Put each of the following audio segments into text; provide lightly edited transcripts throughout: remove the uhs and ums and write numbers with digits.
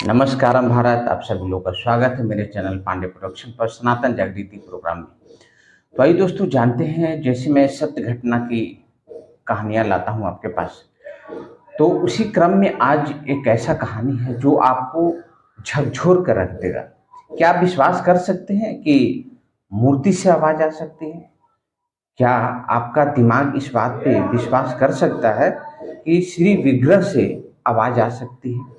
नमस्कारम भारत, आप सभी लोगों का स्वागत है मेरे चैनल पांडे प्रोडक्शन पर सनातन जागृति प्रोग्राम में। तो आइए दोस्तों, जानते हैं जैसे मैं सत्य घटना की कहानियां लाता हूं आपके पास, तो उसी क्रम में आज एक ऐसा कहानी है जो आपको झकझोर कर रख देगा। क्या आप विश्वास कर सकते हैं कि मूर्ति से आवाज आ सकती है? क्या आपका दिमाग इस बात पे विश्वास कर सकता है कि श्री विग्रह से आवाज आ सकती है?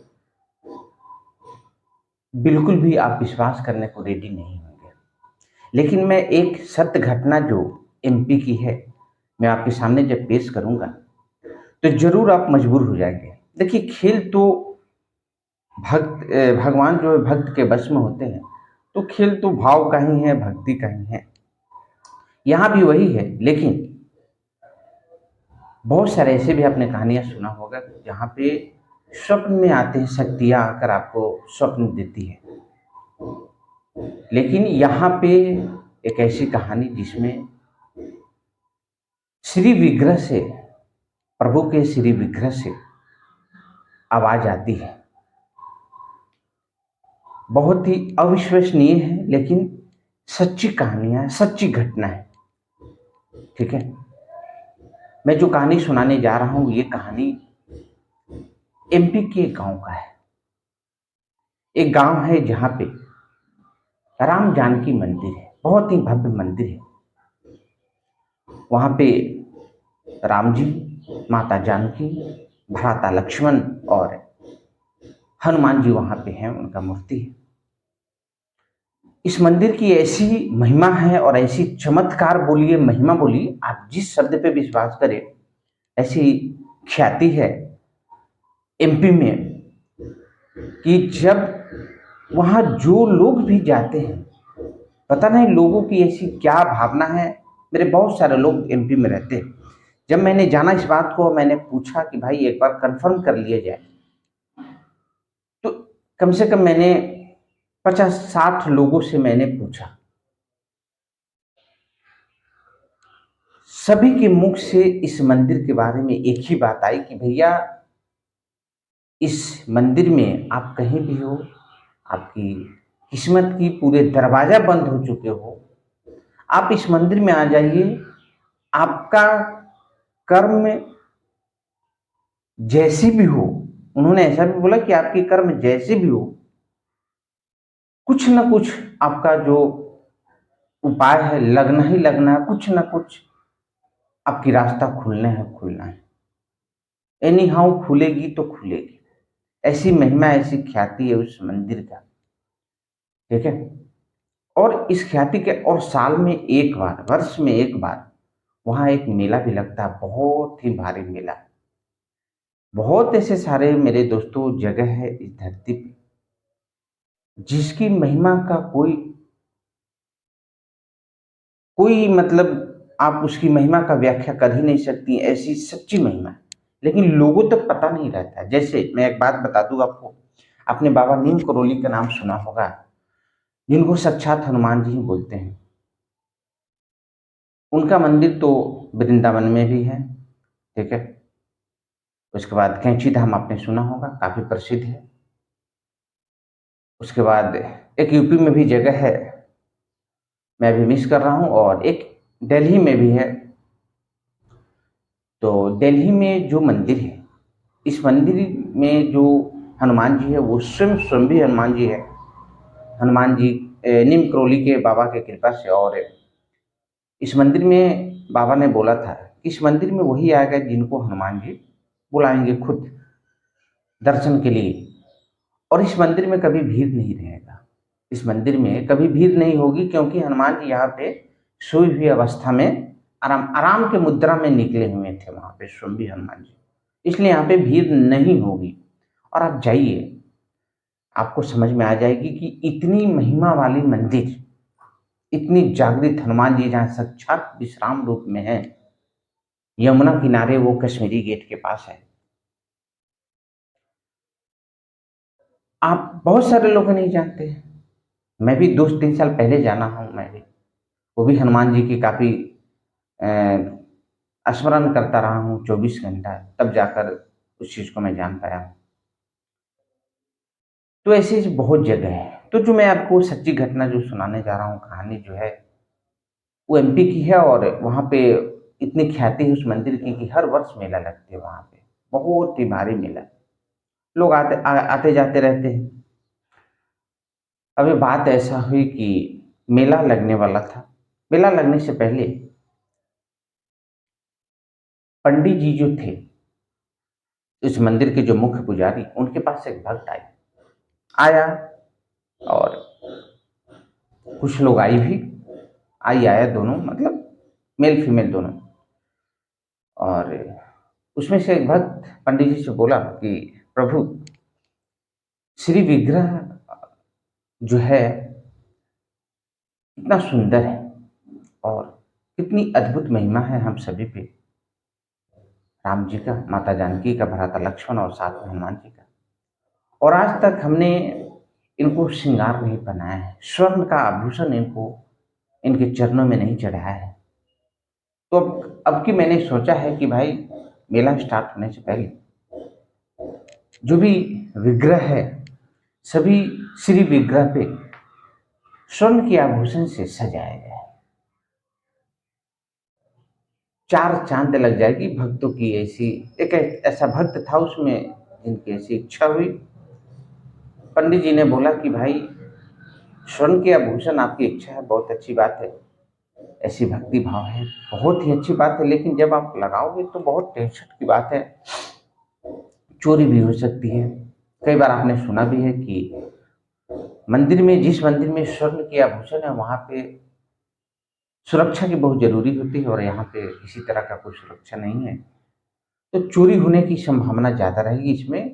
बिल्कुल भी आप विश्वास करने को रेडी नहीं होंगे। लेकिन मैं एक सत्य घटना जो एमपी की है, मैं आपके सामने जब पेश करूंगा तो जरूर आप मजबूर हो जाएंगे। देखिए, खेल तो भगवान जो है भक्त के वश में होते हैं, तो खेल तो भाव का ही है, भक्ति का ही है। यहाँ भी वही है, लेकिन बहुत सारे ऐसे भी आपने कहानियां सुना होगा जहाँ पे स्वप्न में आते हैं, शक्तियां आकर आपको स्वप्न देती है। लेकिन यहाँ पे एक ऐसी कहानी जिसमें श्री विग्रह से, प्रभु के श्री विग्रह से आवाज आती है। बहुत ही अविश्वसनीय है, लेकिन सच्ची कहानियां है, सच्ची घटना है। ठीक है, मैं जो कहानी सुनाने जा रहा हूं, ये कहानी एमपी के एक गांव का है। एक गांव है जहां पे राम जानकी मंदिर है, बहुत ही भव्य मंदिर है। वहां पे राम जी, माता जानकी, भ्राता लक्ष्मण और हनुमान जी वहां पे हैं, उनका मूर्ति है। इस मंदिर की ऐसी महिमा है और ऐसी चमत्कार बोलिए, महिमा बोलिए, आप जिस शब्द पे विश्वास करें, ऐसी ख्याति है एमपी में कि जब वहां जो लोग भी जाते हैं, पता नहीं लोगों की ऐसी क्या भावना है। मेरे बहुत सारे लोग एमपी में रहते हैं। जब मैंने जाना इस बात को, मैंने पूछा कि भाई एक बार कंफर्म कर लिया जाए, तो कम से कम मैंने 50-60 लोगों से मैंने पूछा। सभी के मुख से इस मंदिर के बारे में एक ही बात आई कि भैया, इस मंदिर में आप कहीं भी हो, आपकी किस्मत की पूरे दरवाजा बंद हो चुके हो, आप इस मंदिर में आ जाइए। आपका कर्म जैसी भी हो, उन्होंने ऐसा भी बोला कि आपकी कर्म जैसी भी हो, कुछ ना कुछ आपका जो उपाय है लगना ही लगना है, कुछ ना कुछ आपकी रास्ता खुलना है, खुलना है। एनी हाउ खुलेगी तो खुलेगी। ऐसी महिमा, ऐसी ख्याति है उस मंदिर का। ठीक है, और इस ख्याति के, और साल में एक बार, वर्ष में एक बार वहां एक मेला भी लगता है, बहुत ही भारी मेला। बहुत ऐसे सारे मेरे दोस्तों जगह है इस धरती पे जिसकी महिमा का कोई कोई मतलब, आप उसकी महिमा का व्याख्या कर ही नहीं सकती, ऐसी सच्ची महिमा है। लेकिन लोगों तक पता नहीं रहता है। जैसे मैं एक बात बता दूं आपको, आपने बाबा नीम करोली का नाम सुना होगा, जिनको साक्षात हनुमान जी ही बोलते हैं। उनका मंदिर तो वृंदावन में भी है। ठीक है, उसके बाद कैंची धाम आपने सुना होगा, काफी प्रसिद्ध है। उसके बाद एक यूपी में भी जगह है, मैं अभी मिस कर रहा हूँ, और एक दिल्ली में भी है। तो दिल्ली में जो मंदिर है, इस मंदिर में जो हनुमान जी है, वो स्वयं स्वयं भी हनुमान जी है। हनुमान जी नीम करोली के बाबा के कृपा से। और इस मंदिर में बाबा ने बोला था कि इस मंदिर में वही आएगा जिनको हनुमान जी बुलाएंगे खुद दर्शन के लिए। और इस मंदिर में कभी भीड़ नहीं रहेगा, इस मंदिर में कभी भीड़ नहीं होगी, क्योंकि हनुमान जी यहाँ पे सोई हुई अवस्था में आराम आराम के मुद्रा में निकले हुए थे, वहां पे स्वयं भी हनुमान जी। इसलिए यहाँ पे भीड़ नहीं होगी। और आप जाइए, आपको समझ में आ जाएगी कि इतनी महिमा वाली मंदिर, इतनी जागृत हनुमान जी जहाँ साक्षात विश्राम रूप में है, यमुना किनारे, वो कश्मीरी गेट के पास है। आप बहुत सारे लोग नहीं जानते हैं। मैं भी 2-3 साल पहले जाना हूँ, मैं भी, वो भी हनुमान जी की काफी स्मरण करता रहा हूँ 24 घंटा, तब जाकर उस चीज को मैं जान पाया हूँ। तो ऐसी बहुत जगह है। तो जो मैं आपको सच्ची घटना जो सुनाने जा रहा हूँ, कहानी जो है वो एमपी की है, और वहाँ पे इतनी ख्याति है उस मंदिर की कि हर वर्ष मेला लगती है वहाँ पे, बहुत ही भारी मेला। लोग आते जाते रहते हैं। अभी बात ऐसा हुई कि मेला लगने वाला था। मेला लगने से पहले पंडित जी जो थे, इस मंदिर के जो मुख्य पुजारी, उनके पास एक भक्त आया, और कुछ लोग आई भी, आई आया दोनों, मतलब मेल फीमेल दोनों। और उसमें से एक भक्त पंडित जी से बोला कि प्रभु, श्री विग्रह जो है इतना सुंदर है, और कितनी अद्भुत महिमा है हम सभी पे, राम जी का, माता जानकी का, भ्राता लक्ष्मण और साथ में हनुमान जी का, और आज तक हमने इनको श्रृंगार नहीं पहनाया है, स्वर्ण का आभूषण इनको इनके चरणों में नहीं चढ़ाया है। तो अब की मैंने सोचा है कि भाई मेला स्टार्ट होने से पहले जो भी विग्रह है, सभी श्री विग्रह पे स्वर्ण के आभूषण से सजाया जाए। चार चांद लग जाएगी भक्तों की। ऐसी एक ऐसा भक्त था उसमें जिनकी ऐसी इच्छा हुई। पंडित जी ने बोला कि भाई स्वर्ण के आभूषण आपकी इच्छा है, बहुत अच्छी बात है, ऐसी भक्ति भाव है, बहुत ही अच्छी बात है, लेकिन जब आप लगाओगे तो बहुत टेंशन की बात है, चोरी भी हो सकती है। कई बार आपने सुना भी है कि मंदिर में, जिस मंदिर में स्वर्ण के आभूषण है, वहां पे सुरक्षा की बहुत जरूरी होती है, और यहाँ पे किसी तरह का कोई सुरक्षा नहीं है, तो चोरी होने की संभावना ज्यादा रहेगी। इसमें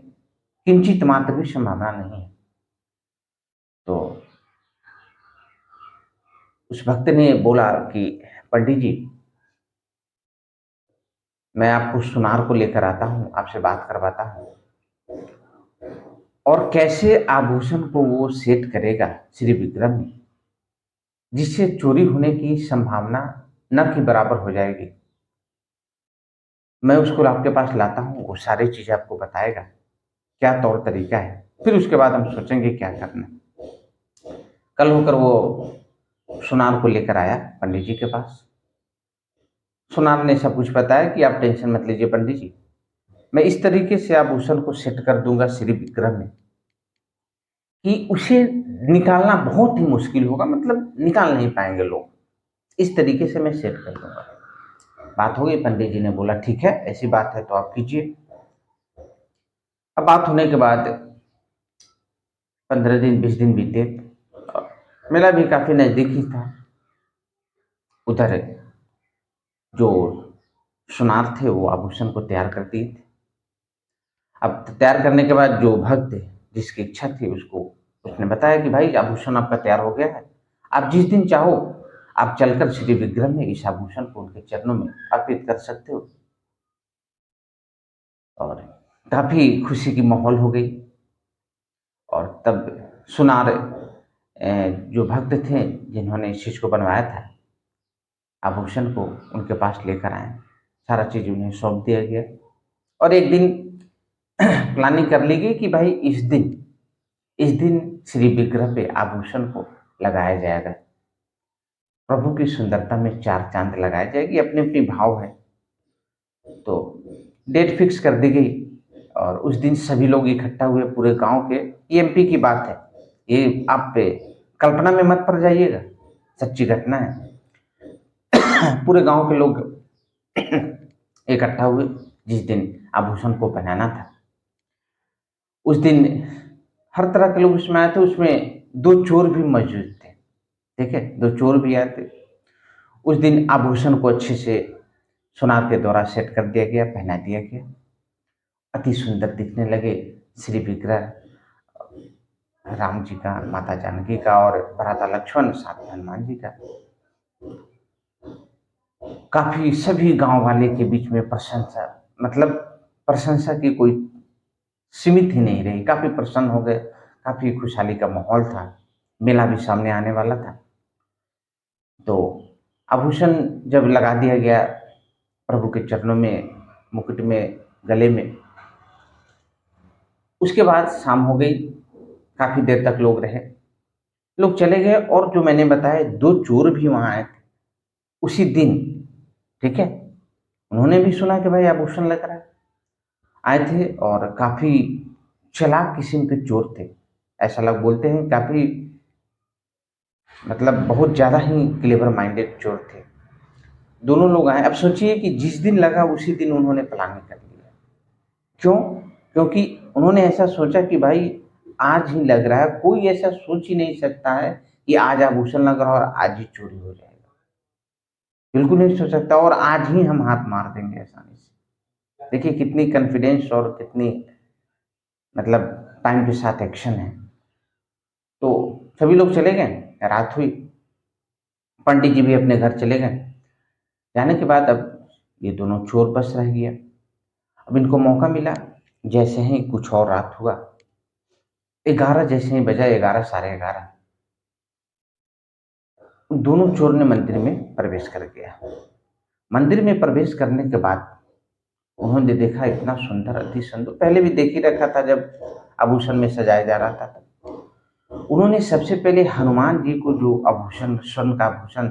किंचित मात्र भी संभावना नहीं है। तो उस भक्त ने बोला कि पंडित जी, मैं आपको सुनार को लेकर आता हूँ, आपसे बात करवाता हूँ, और कैसे आभूषण को वो सेट करेगा श्री विक्रम में, जिससे चोरी होने की संभावना न के बराबर हो जाएगी। मैं उसको आपके पास लाता हूँ, वो सारी चीजें आपको बताएगा, क्या तौर तरीका है, फिर उसके बाद हम सोचेंगे क्या करना। कल होकर वो सुनार को लेकर आया पंडित जी के पास। सुनार ने सब कुछ बताया कि आप टेंशन मत लीजिए पंडित जी, मैं इस तरीके से आभूषण को सेट कर दूंगा श्री विक्रम में कि उसे निकालना बहुत ही मुश्किल होगा, मतलब निकाल नहीं पाएंगे लोग, इस तरीके से मैं सेट कर दूंगा। बात हो गई। पंडित जी ने बोला ठीक है, ऐसी बात है तो आप कीजिए। अब बात होने के बाद 15 दिन 20 दिन बीते, मेला भी काफी नजदीक ही था। उधर जो सुनार थे वो आभूषण को तैयार कर दिए थे। अब तैयार करने के बाद जो भक्त जिसकी इच्छा थी उसको उसने बताया कि भाई आभूषण आपका तैयार हो गया है, आप जिस दिन चाहो आप चलकर श्री विग्रह में इस आभूषण को उनके चरणों में अर्पित कर सकते हो। और काफी खुशी की माहौल हो गई। और तब सुनार जो भक्त थे जिन्होंने इस चीज को बनवाया था, आभूषण को उनके पास लेकर आए, सारा चीज उन्हें सौंप दिया गया। और एक दिन प्लानिंग कर ली गई कि भाई इस दिन श्री विग्रह पे आभूषण को लगाया जाएगा, प्रभु की सुंदरता में चार चांद लगाई जाएगी, अपनी अपनी भाव है। तो डेट फिक्स कर दी गई, और उस दिन सभी लोग इकट्ठा हुए पूरे गांव के। ये एमपी की बात है, ये आप पे कल्पना में मत पड़ जाइएगा, सच्ची घटना है। पूरे गांव के लोग इकट्ठा हुए जिस दिन आभूषण को पहनाना था। उस दिन हर तरह के लोग उसमें आए थे। उसमें दो चोर भी मौजूद थे, ठीक है, दो चोर भी आए थे। उस दिन आभूषण को अच्छे से सुनार के द्वारा सेट कर दिया गया, पहना दिया गया, अति सुंदर दिखने लगे श्री विग्रह, राम जी का, माता जानकी का, और भ्राता लक्ष्मण साथ में हनुमान जी का। काफी सभी गांव वाले के बीच में प्रशंसा, मतलब प्रशंसा की कोई सीमित ही नहीं रही, काफी प्रसन्न हो गए, काफी खुशहाली का माहौल था। मेला भी सामने आने वाला था। तो आभूषण जब लगा दिया गया प्रभु के चरणों में, मुकुट में, गले में, उसके बाद शाम हो गई। काफी देर तक लोग रहे, लोग चले गए और जो मैंने बताया 2 चोर भी वहाँ आए थे उसी दिन, ठीक है? उन्होंने भी सुना कि भाई आभूषण लग रहा है, आए थे और काफी चालाक किस्म के चोर थे। ऐसा लोग बोलते हैं काफी, मतलब बहुत ज्यादा ही क्लेवर माइंडेड चोर थे। दोनों लोग आए। अब सोचिए कि जिस दिन लगा उसी दिन उन्होंने प्लानिंग कर लिया। क्यों? क्योंकि उन्होंने ऐसा सोचा कि भाई आज ही लग रहा है, कोई ऐसा सोच ही नहीं सकता है कि आज आभूषण लग रहा है और आज ही चोरी हो जाएगा। बिल्कुल नहीं सोच सकता, और आज ही हम हाथ मार देंगे आसानी से। देखिए कितनी कॉन्फिडेंस और कितनी, मतलब टाइम के साथ एक्शन है। तो सभी लोग चले गए, रात हुई, पंडित जी भी अपने घर चले गए। जाने के बाद अब ये दोनों चोर बस रह गया। अब इनको मौका मिला, जैसे ही कुछ और रात हुआ, 11 जैसे ही बजा, 11 साढ़े 11, उन दोनों चोर ने मंदिर में प्रवेश कर गया। मंदिर में प्रवेश करने के बाद उन्होंने देखा इतना सुंदर, अति सुंदर, पहले भी देख ही रखा था जब आभूषण में सजाया जा रहा था तब। उन्होंने सबसे पहले हनुमान जी को जो आभूषण, स्वर्ण का आभूषण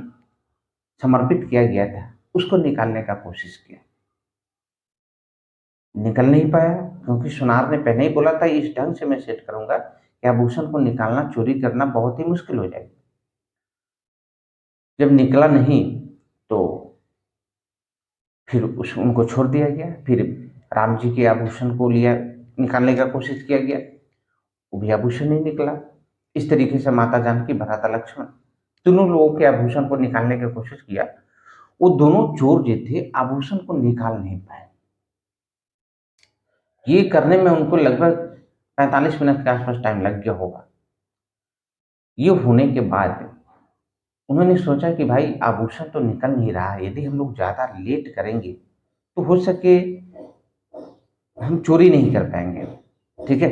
समर्पित किया गया था, उसको निकालने का कोशिश किया। निकल नहीं पाया, क्योंकि सुनार ने पहले ही बोला था इस ढंग से मैं सेट करूंगा कि आभूषण को निकालना, चोरी करना बहुत ही मुश्किल हो जाएगा। जब निकला नहीं तो फिर उस उनको छोड़ दिया गया। फिर राम जी के आभूषण को लिया, निकालने का कोशिश किया गया, वो भी आभूषण नहीं निकला। इस तरीके से माता जानकी, भरत और लक्ष्मण, दोनों लोगों के आभूषण को निकालने की कोशिश किया। वो दोनों चोर जो थे आभूषण को निकाल नहीं पाए। ये करने में उनको लगभग 45 मिनट के आसपास टाइम लग गया होगा। ये होने के बाद उन्होंने सोचा कि भाई आभूषण तो निकल नहीं रहा है, यदि हम लोग ज्यादा लेट करेंगे तो हो सके हम चोरी नहीं कर पाएंगे, ठीक है?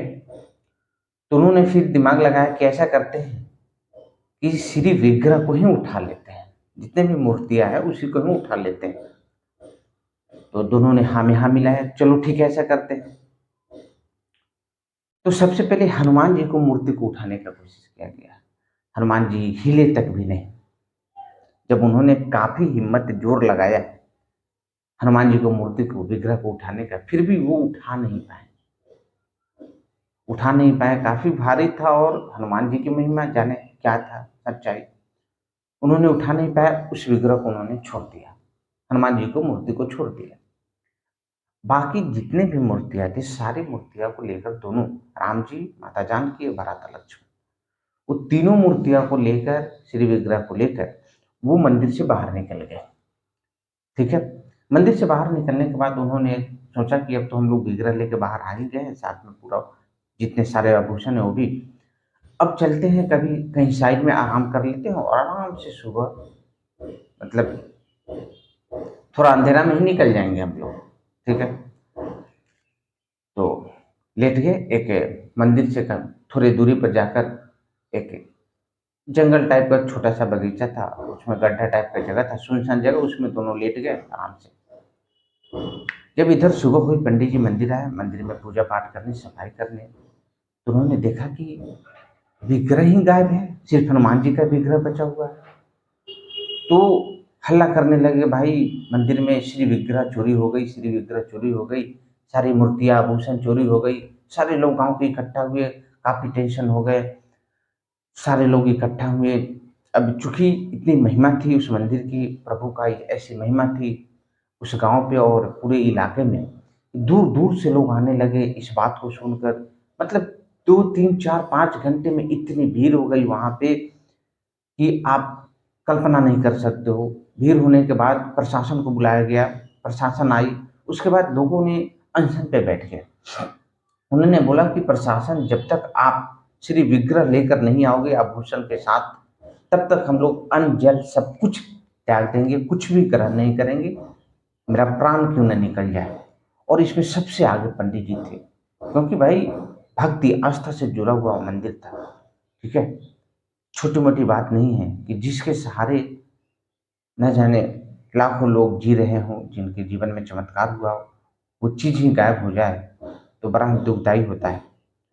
तो उन्होंने फिर दिमाग लगाया कि ऐसा करते हैं कि श्री विग्रह को ही उठा लेते हैं, जितने भी मूर्तियां हैं उसी को ही उठा लेते हैं। तो दोनों ने हाँ में हाँ मिलाया, चलो ठीक है ऐसा करते हैं। तो सबसे पहले हनुमान जी को, मूर्ति को उठाने का कोशिश किया गया। हनुमान जी हिले तक भी नहीं। जब उन्होंने काफी हिम्मत, जोर लगाया हनुमान जी को, मूर्ति को, विग्रह को उठाने का, फिर भी वो उठा नहीं पाए। उठा नहीं पाए, काफी भारी था, और हनुमान जी की महिमा जाने क्या था, सच्चाई। उन्होंने उठा नहीं पाया, उस विग्रह को उन्होंने छोड़ दिया, हनुमान जी को, मूर्ति को छोड़ दिया। बाकी जितने भी मूर्तियां थी, सारी मूर्तियां को लेकर दोनों, राम जी, माता जानकी और भरत लक्ष्मण, वो तीनों मूर्तियां को लेकर, श्री विग्रह को लेकर वो मंदिर से बाहर निकल गए, ठीक है? मंदिर से बाहर निकलने के बाद उन्होंने सोचा कि अब तो हम लोग विग्रह लेके बाहर आ ही गए हैं, साथ में पूरा जितने सारे आभूषण है वो भी, अब चलते हैं कभी कहीं साइड में आराम कर लेते हैं, और आराम से सुबह, मतलब थोड़ा अंधेरा में ही निकल जाएंगे हम लोग, ठीक है? तो लेट गए। एक मंदिर से थोड़ी दूरी पर जाकर एक जंगल टाइप का छोटा सा बगीचा था, उसमें गड्ढा टाइप का जगह था, सुनसान जगह, उसमें दोनों लेट गए आराम से। जब इधर सुबह हुई, पंडित जी मंदिर आए, मंदिर में पूजा पाठ करने, सफाई करने, तो उन्होंने देखा कि विग्रह ही गायब है, सिर्फ हनुमान जी का विग्रह बचा हुआ है। तो हल्ला करने लगे, भाई मंदिर में श्री विग्रह चोरी हो गई, श्री विग्रह चोरी हो गई, सारी मूर्तियां, आभूषण चोरी हो गई। सारे लोग गांव के इकट्ठा हुए, काफी टेंशन हो गए, सारे लोग इकट्ठा हुए। अब चूंकि इतनी महिमा थी उस मंदिर की, प्रभु का ऐसी महिमा थी उस गांव पे और पूरे इलाके में, दूर दूर से लोग आने लगे इस बात को सुनकर। मतलब 2 3 4 5 घंटे में इतनी भीड़ हो गई वहां पे कि आप कल्पना नहीं कर सकते हो। भीड़ होने के बाद प्रशासन को बुलाया गया, प्रशासन आई, उसके बाद लोगों ने अनशन पे बैठ गए। उन्होंने बोला कि प्रशासन, जब तक आप श्री विग्रह लेकर नहीं आओगे आभूषण के साथ, तब तक हम लोग अन्न जल सब कुछ त्याग देंगे, कुछ भी ग्रहण नहीं करेंगे, मेरा प्राण क्यों न निकल जाए। और इसमें सबसे आगे पंडित जी थे, क्योंकि भाई भक्ति, आस्था से जुड़ा हुआ मंदिर था, ठीक है? छोटी मोटी बात नहीं है कि जिसके सहारे न जाने लाखों लोग जी रहे हों, जिनके जीवन में चमत्कार हुआ हो, वो चीज ही गायब हो जाए तो बड़ा दुखदाई होता है।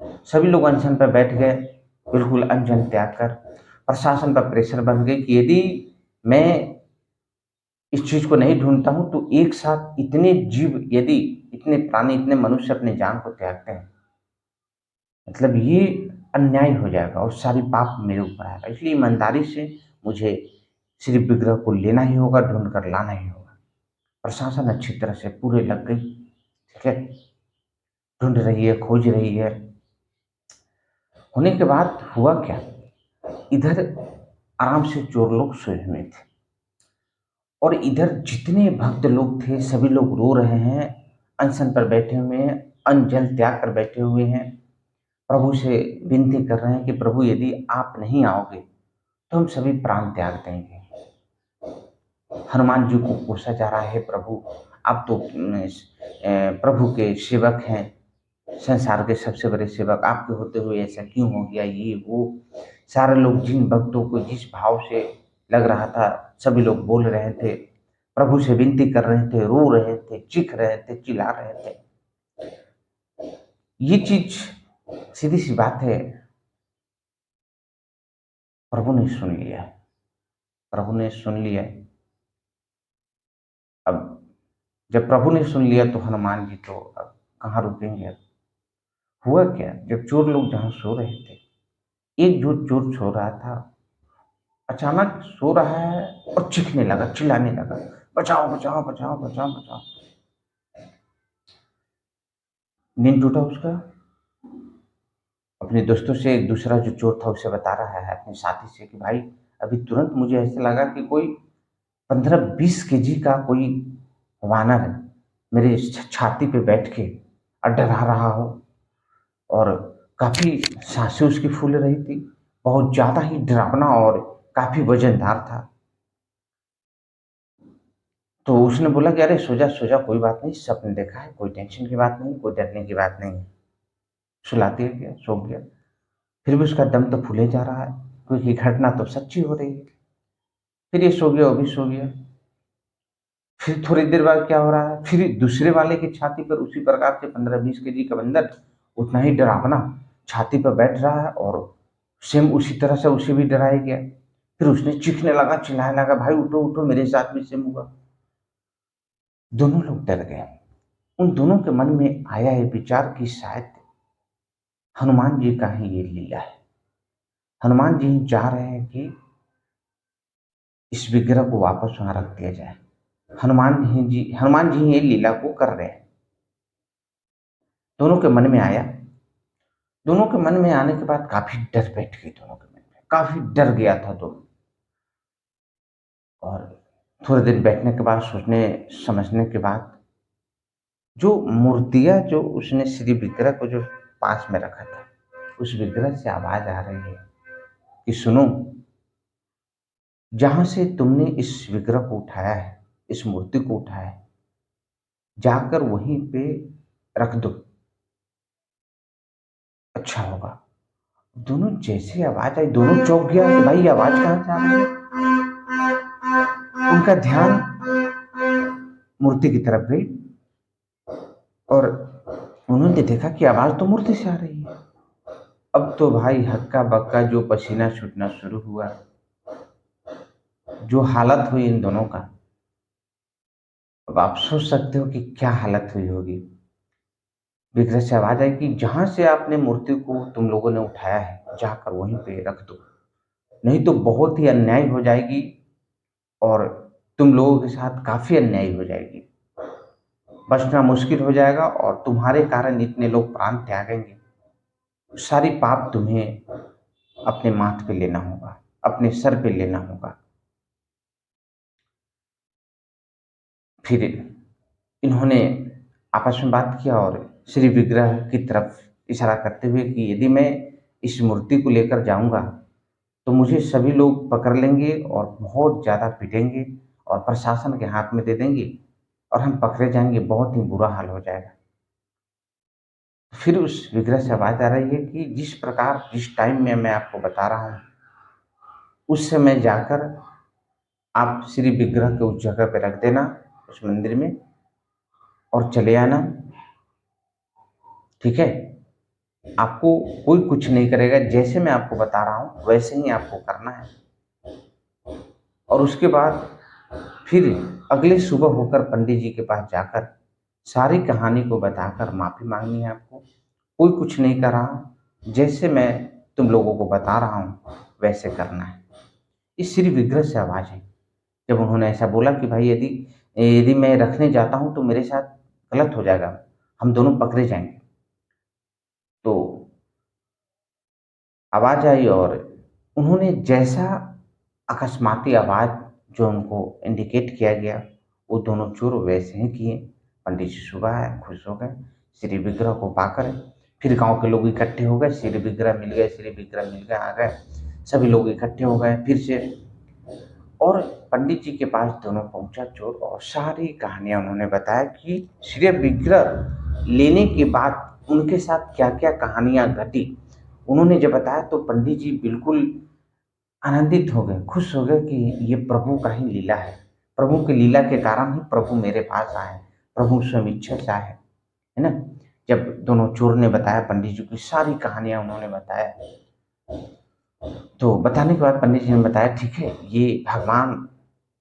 सभी लोग अनशन पर बैठ गए, बिल्कुल अनशन त्याग कर। प्रशासन पर प्रेशर बन गई कि यदि मैं इस चीज को नहीं ढूंढता हूं तो एक साथ इतने जीव, यदि इतने प्राणी, इतने मनुष्य अपनी जान को त्यागते हैं, मतलब ये अन्याय हो जाएगा और सारी पाप मेरे ऊपर आएगा। इसलिए ईमानदारी से मुझे श्री विग्रह को लेना ही होगा, ढूंढ कर लाना ही होगा। प्रशासन अच्छी तरह से पूरे लग गई, ठीक है, ढूंढ रही है, खोज रही है। होने के बाद हुआ क्या, इधर आराम से चोर लोग सोए हुए थे और इधर जितने भक्त लोग थे सभी लोग रो रहे हैं, अनशन पर बैठे हुए हैं, अन्न जल त्याग कर बैठे हुए हैं, प्रभु से विनती कर रहे हैं कि प्रभु यदि आप नहीं आओगे तो हम सभी प्राण त्याग देंगे। हनुमान जी को कोसा जा रहा है, प्रभु आप तो प्रभु के सेवक हैं, संसार के सबसे बड़े सेवक, आपके होते हुए ऐसा क्यों हो गया, ये वो। सारे लोग जिन भक्तों को जिस भाव से लग रहा था सभी लोग बोल रहे थे, प्रभु से विनती कर रहे थे, रो रहे थे, चीख रहे थे, चिल्ला रहे थे। ये चीज सीधी सी बात है, प्रभु ने सुन लिया है, प्रभु ने सुन लिया है। अब जब प्रभु ने सुन लिया तो हनुमान जी तो अब कहाँ रुकेंगे। अब हुआ क्या, जब चोर लोग जहाँ सो रहे थे, एक जो चोर सो रहा था अचानक सो रहा है और चीखने लगा, चिल्लाने लगा, बचाओ बचाओ बचाओ बचाओ बचाओ। नींद टूटा उसका, अपने दोस्तों से एक दूसरा जो चोर था उसे बता रहा है, अपने साथी से, कि भाई अभी तुरंत मुझे ऐसा लगा कि कोई 15-20 केजी का कोई वानर है मेरे छाती पे बैठ के और डरा रहा हो, और काफी सांसें उसकी फूल रही थी, बहुत ज्यादा ही डरावना और काफी वजनदार था। तो उसने बोला कि अरे सो जा, कोई बात नहीं, सपने देखा है, कोई टेंशन की बात नहीं, कोई डरने की बात नहीं। सुला दिया गया, सो गया। फिर भी उसका दम तो फूले जा रहा है क्योंकि घटना तो सच्ची हो रही है। फिर ये सो गया, वो भी सो गया। फिर थोड़ी देर बाद क्या हो रहा है, फिर दूसरे वाले की छाती पर उसी प्रकार से 15-20 केजी का बंदर उतना ही डरावना छाती पर बैठ रहा है, और सेम उसी तरह से उसे भी डराया गया। फिर उसने चीखने लगा, चिल्लाने लगा, भाई उठो उठो, मेरे साथ भी सेम हुआ। दोनों लोग डर गए। उन दोनों के मन में आया है विचार कि शायद हनुमान जी का ही ये लीला है। हनुमान जी चाह रहे हैं कि इस विग्रह को वापस वहां रख दिया जाए। हनुमान जी ये लीला को कर रहे हैं। दोनों के मन में आया। दोनों के मन में आने के बाद काफी डर बैठ गई, दोनों के मन में काफी डर गया था दोनों। और थोड़ी देर बैठने के बाद, सोचने समझने के बाद, जो मूर्तियां जो उसने श्री विग्रह को जो पास में रखा था, उस विग्रह से आवाज आ रही है कि सुनो, जहां से तुमने इस विग्रह को उठाया है, इस मूर्ति को उठाया है, जाकर वहीं पे रख दो, अच्छा होगा। दोनों जैसे आवाज आई, दोनों चौंक गया कि भाई ये आवाज कहाँ से आ रही है। उनका ध्यान मूर्ति की तरफ गई और उन्होंने देखा कि आवाज तो मूर्ति से आ रही है। अब तो भाई हक्का बक्का जो पसीना छूटना शुरू हुआ, जो हालत हुई इन दोनों का, अब आप सोच सकते हो कि क्या हालत हुई होगी। विग्रह से आवाज आई कि जहां से आपने मूर्ति को तुम लोगों ने उठाया है, जाकर वहीं पे रख दो, नहीं तो बहुत ही अन्याय हो जाएगी और तुम लोगों के साथ काफी अन्याय हो जाएगी, बचना मुश्किल हो जाएगा और तुम्हारे कारण इतने लोग प्राण त्यागेंगे। सारी पाप तुम्हें अपने माथ पे लेना होगा, अपने सर पे लेना होगा। फिर इन्होंने आपस में बात किया और श्री विग्रह की तरफ इशारा करते हुए कि यदि मैं इस मूर्ति को लेकर जाऊंगा तो मुझे सभी लोग पकड़ लेंगे और बहुत ज्यादा पीटेंगे और प्रशासन के हाथ में दे देंगे और हम पकड़े जाएंगे, बहुत ही बुरा हाल हो जाएगा। फिर उस विग्रह से आवाज आ रही है कि जिस प्रकार जिस टाइम में मैं आपको बता रहा हूं, उस समय जाकर आप श्री विग्रह को उस जगह पे रख देना, उस मंदिर में, और चले आना, ठीक है। आपको कोई कुछ नहीं करेगा, जैसे मैं आपको बता रहा हूँ वैसे ही आपको करना है। और उसके बाद फिर अगले सुबह होकर पंडित जी के पास जाकर सारी कहानी को बताकर माफ़ी मांगनी है आपको। कोई कुछ नहीं कर रहा, जैसे मैं तुम लोगों को बता रहा हूँ वैसे करना है। इस श्री विग्रह से आवाज़ है। जब उन्होंने ऐसा बोला कि भाई यदि यदि मैं रखने जाता हूँ तो मेरे साथ गलत हो जाएगा, हम दोनों पकड़े जाएंगे। तो आवाज़ आई और उन्होंने जैसा अकस्माती आवाज़ जो उनको इंडिकेट किया गया, वो दोनों चोर वैसे ही किए। पंडित जी सुबह आए, खुश हो गए श्री विग्रह को पाकर। फिर गांव के लोग इकट्ठे हो गए, श्री विग्रह मिल गए, श्री विग्रह मिल गए, आ गए, सभी लोग इकट्ठे हो गए फिर से। और पंडित जी के पास दोनों पहुंचा चोर और सारी कहानियां उन्होंने बताया कि श्री विग्रह लेने के बाद उनके साथ क्या क्या कहानियां घटी। उन्होंने जब बताया तो पंडित जी बिल्कुल आनंदित हो गए, खुश हो गए कि ये प्रभु का ही लीला है। प्रभु की लीला के कारण ही प्रभु मेरे पास आए, प्रभु स्वयं इच्छा से आए, है ना। जब दोनों चोर ने बताया पंडित जी की सारी कहानियां उन्होंने बताया, तो बताने के बाद पंडित जी ने बताया ठीक है, ये भगवान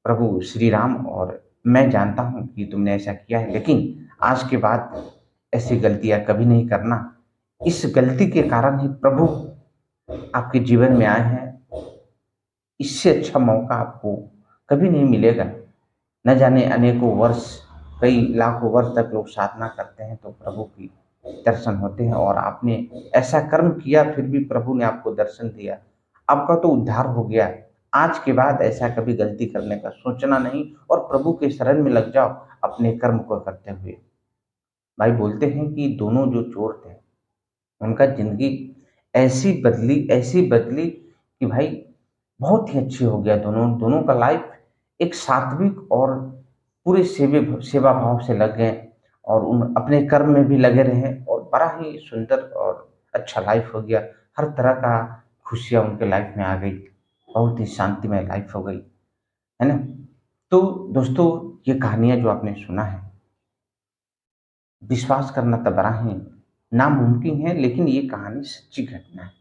प्रभु श्री राम, और मैं जानता हूँ कि तुमने ऐसा किया है, लेकिन आज के बाद ऐसी गलतियाँ कभी नहीं करना। इस गलती के कारण ही प्रभु आपके जीवन में आए हैं। इससे अच्छा मौका आपको कभी नहीं मिलेगा। न जाने अनेकों वर्ष, कई लाखों वर्ष तक लोग साधना करते हैं तो प्रभु की दर्शन होते हैं, और आपने ऐसा कर्म किया फिर भी प्रभु ने आपको दर्शन दिया, आपका तो उद्धार हो गया। आज के बाद ऐसा कभी गलती करने का सोचना नहीं, और प्रभु के शरण में लग जाओ अपने कर्म को करते हुए। भाई बोलते हैं कि दोनों जो चोर थे उनका जिंदगी ऐसी बदली कि भाई बहुत ही अच्छी हो गया। दोनों दोनों का लाइफ एक सात्विक और पूरे सेवा भाव से लग गए, और उन अपने कर्म में भी लगे रहे, और बड़ा ही सुंदर और अच्छा लाइफ हो गया। हर तरह का खुशियाँ उनके लाइफ में आ गई, बहुत ही शांतिमय लाइफ हो गई, है ना। तो दोस्तों, ये कहानियाँ जो आपने सुना है, विश्वास करना तो बड़ा ही नामुमकिन है, लेकिन ये कहानी सच्ची घटना है।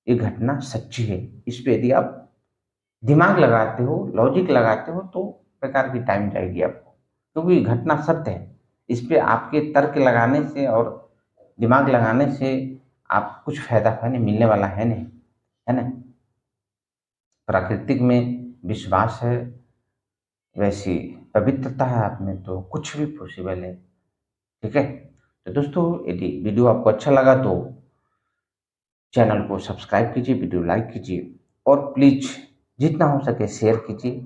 ये घटना सच्ची है। इस पे यदि आप दिमाग लगाते हो, लॉजिक लगाते हो, तो बेकार की टाइम जाएगी आपको, क्योंकि ये घटना सत्य है। इस पे आपके तर्क लगाने से और दिमाग लगाने से आप कुछ फायदा पाने मिलने वाला है नहीं, है ना। प्राकृतिक में विश्वास है, वैसी पवित्रता है आप में, तो कुछ भी पॉसिबल है। ठीक है। तो दोस्तों, यदि वीडियो आपको अच्छा लगा तो चैनल को सब्सक्राइब कीजिए, वीडियो लाइक कीजिए, और प्लीज़ जितना हो सके शेयर कीजिए।